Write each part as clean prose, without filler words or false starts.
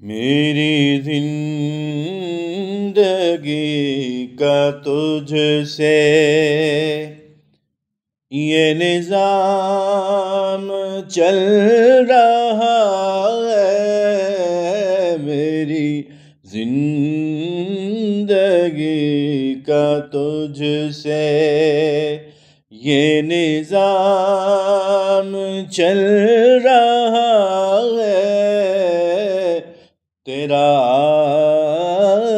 میری زندگی کا تجھ سے یہ نظام چل رہا ہے، میری زندگی کا تجھ سے یہ نظام چل رہا ہے، تیرا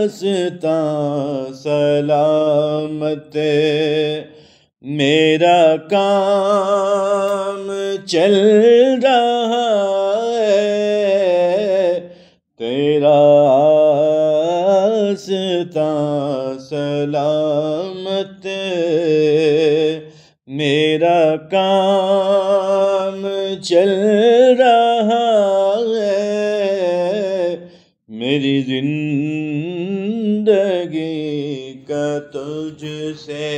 آستاں سلامت میرا کام چل رہا ہے، تیرا آستاں سلامت میرا کام چل رہا ہے، میری زندگی کا تجھ سے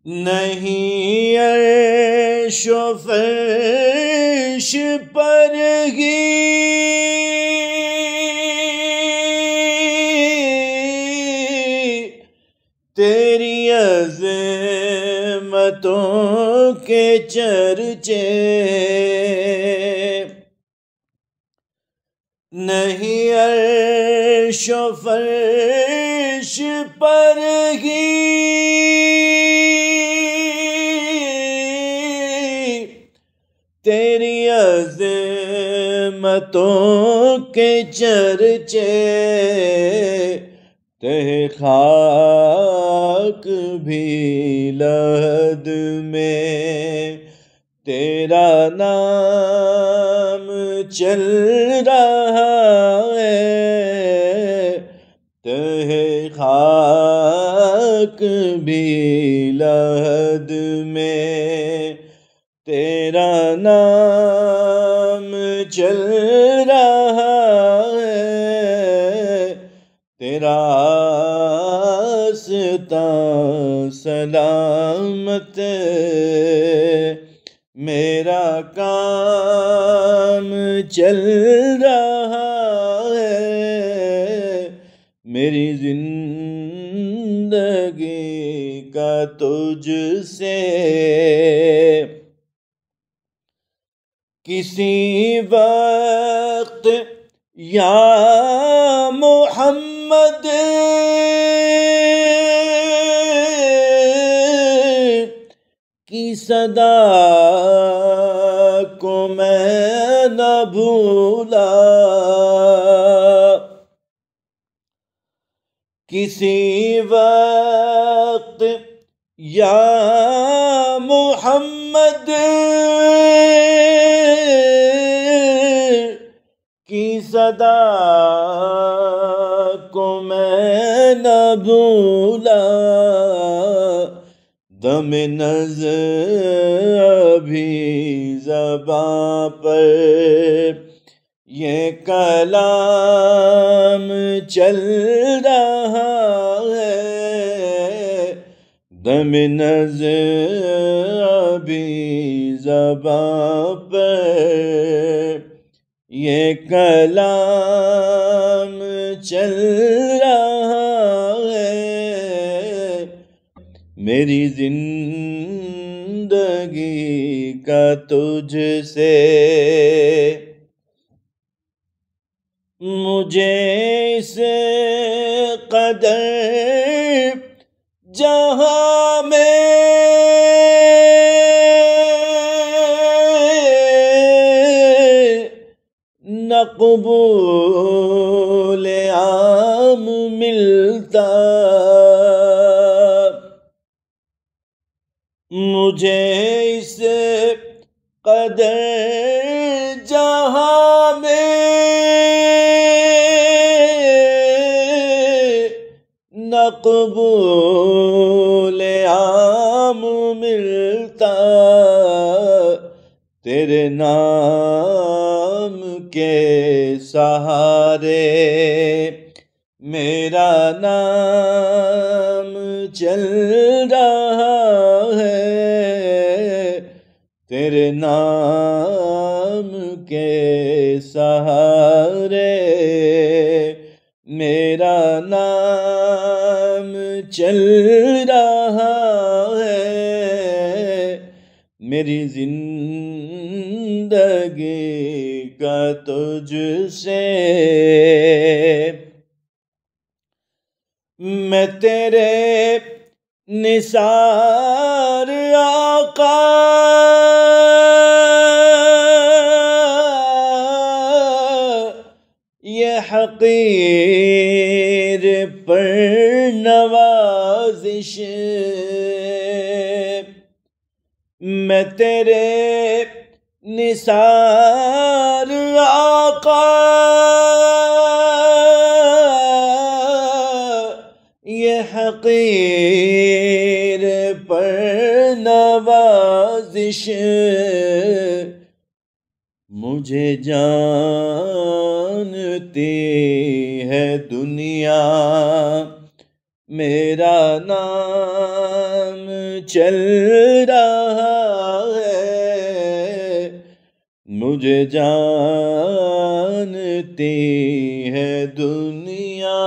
نہیں عرش و فرش پر ہی تیری عظمتوں کے چرچے، نہیں عرش و فرش پر ہی تیری عظمتوں کے چرچے، تہ خاک بھی لحد میں تیرا نام چل رہا ہے، تہ خاک بھی لحد میں تیرا نام چل رہا ہے، تیرا آستاں سلامت میرا کام چل رہا ہے، میری زندگی کا تجھ سے کسی وقت یا محمد کی صدا کو میں نہ بھولا، کسی وقت یا محمد کی صدا کو میں نہ بھولا، دم نظر ابھی زباں پر یہ کلام چل رہا ہے، دم نظر ابھی زباں پر یہ کلام چل رہا ہے، میری زندگی کا تجھ سے مجھے اس قدر جہاں میں نہ قبول عام ملتا، مجھے اس قدر جہاں میں نہ قبول عام ملتا، تیرے نام کے سہارے میرا نام چل رہا ہے، تیرے نام کے سہارے میرا نام چل رہا ہے، میری زندگی کا تجھ سے میں تیرے نثار آقا، یہ حقیر پر نوازش، میں تیرے نثار آقا، یہ حقیر پر نوازش، مجھے جانتی ہے دنیا، میرا نام چل رہا ہے، مجھے جانتی ہے دنیا،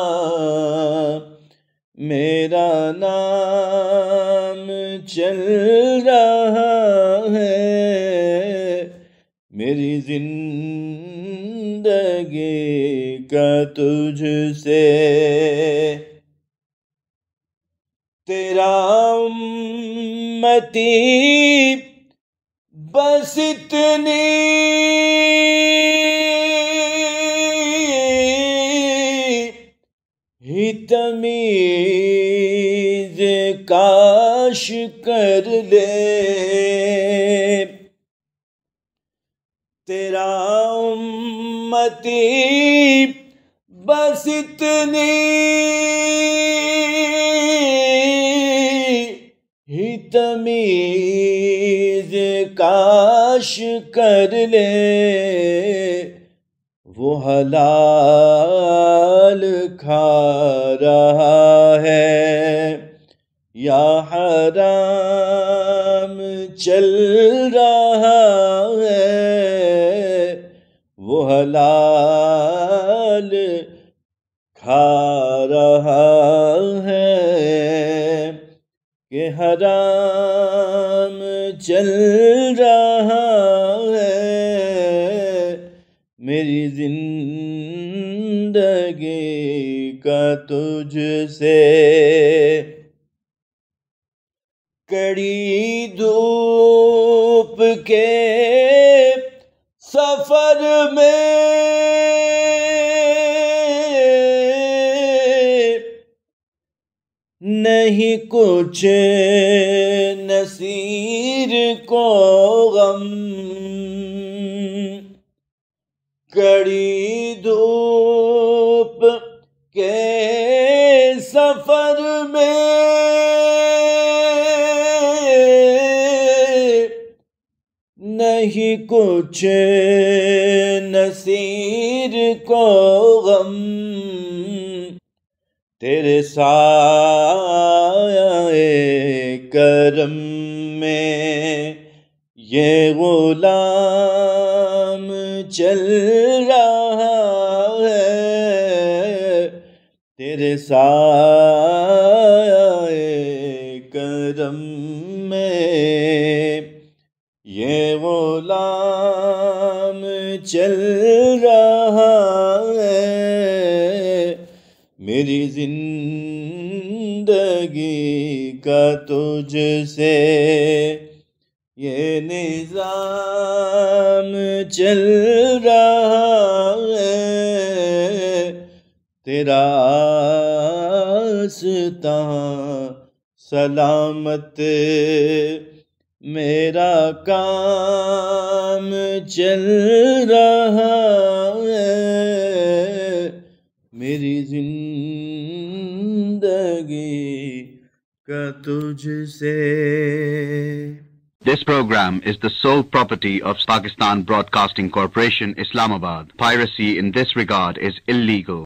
میرا نام چل رہا ہے، میری زندگی کا تجھ سے تیرا امتی بس اتنی ہی تمیز کاش کر لے، تیرا امتی بس اتنی ہی تمیز کاش کر لے، وہ حلال کھا رہا ہے یا حرام چل رہا ہے، وہ حلال کھا رہا ہے کہ حرام چل رہا ہے، میری زندگی کا تجھ سے کڑی دھوپ کے سفر میں نہیں کچھ نصیر کو غم، کڑی دھوپ کے سفر میں نہیں کچھ نصیر کو غم، تیرے سایہ کرم میں یہ غلام چل رہا ہے، تیرے سایہ کرم میں یہ غلام چل رہا ہے، میری زندگی کا تجھ سے یہ نظام چل رہا ہے، تیرا آستان سلامت، میرا کام چل رہا ہے، میری زندگی کا تجھ سے. This program is the sole property of Pakistan Broadcasting Corporation, Islamabad. Piracy in this regard is illegal.